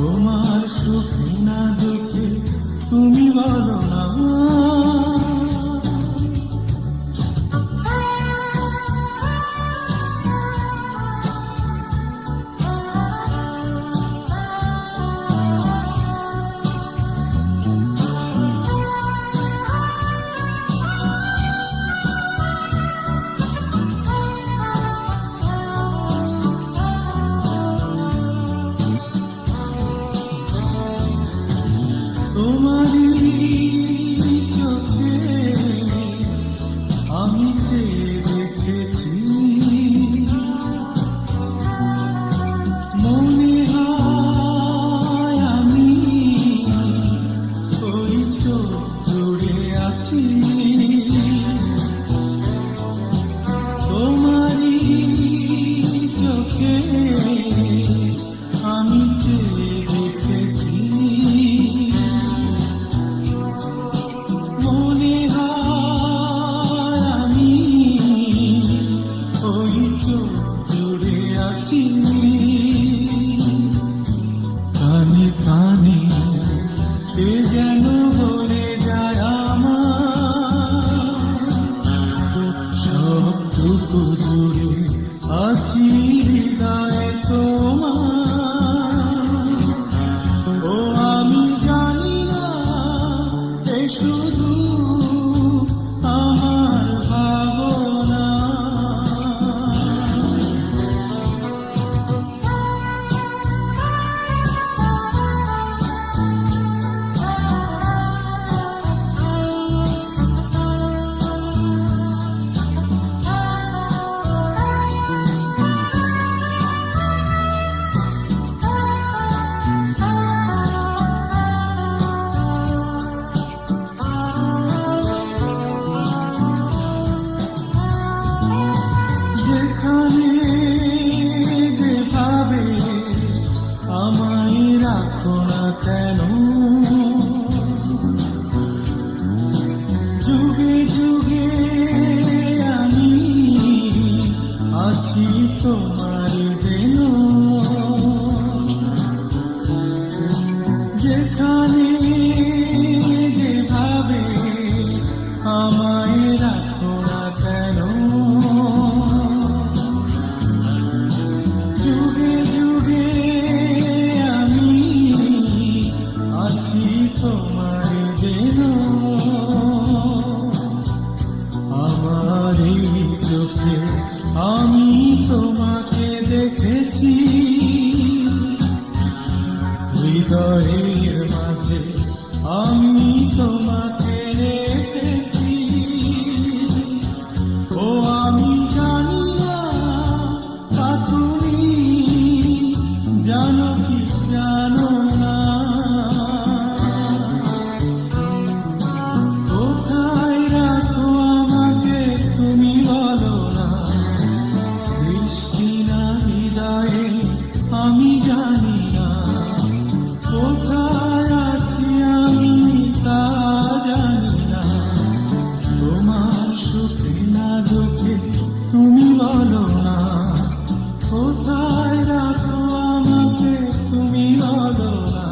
তোমার সুখে না দুঃখে তুমি বলো না। তোমারই চোখে আমি চেয়ে দেখেছি, মনে হয় আমি ওই চোখ জুড়ে আছি। তোমারই চোখে আমি চেয়ে দেখেছি, মনে হয় আমি ওই চোখ জুড়ে আছি। কানে কানে কে যেন বলে যায় আমার, সবটুকু জুড়ে আছি হৃদয়ে তোমার। ও আমি জানি না এ শুধু আমার ভাবনা। যেখানে যেভাবে আমায় রাখো না কেন, যুগে যুগে আমি আছি তোমার যেন। যেখানে যেভাবে আমায় রাখো না কেন, যুগে যুগে আমি আছি তোমার যেন। আমার এই চোখে আমি তোমাকে দেখেছি, হৃদয়ের মাঝে আমি তোমাকে রেখেছি। ও আমি জানি না তা তুমি জানো কি জানো না। কোথায় রাখো আমাকে তুমি বলো না, বৃষ্টি না হৃদয়ে আমি জানি না। কোথায় আছি আমি তা জানি না। তোমার সুখে না দুঃখে তুমি বলো না, কোথায় রাখো আমাকে তুমি বলো না।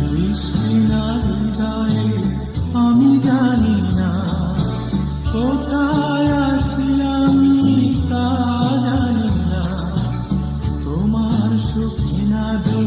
বৃষ্টি না হৃদয়ে আমি জানি না। কোথায় আছি আমি তা জানি না। তোমার সুখে না দুঃখে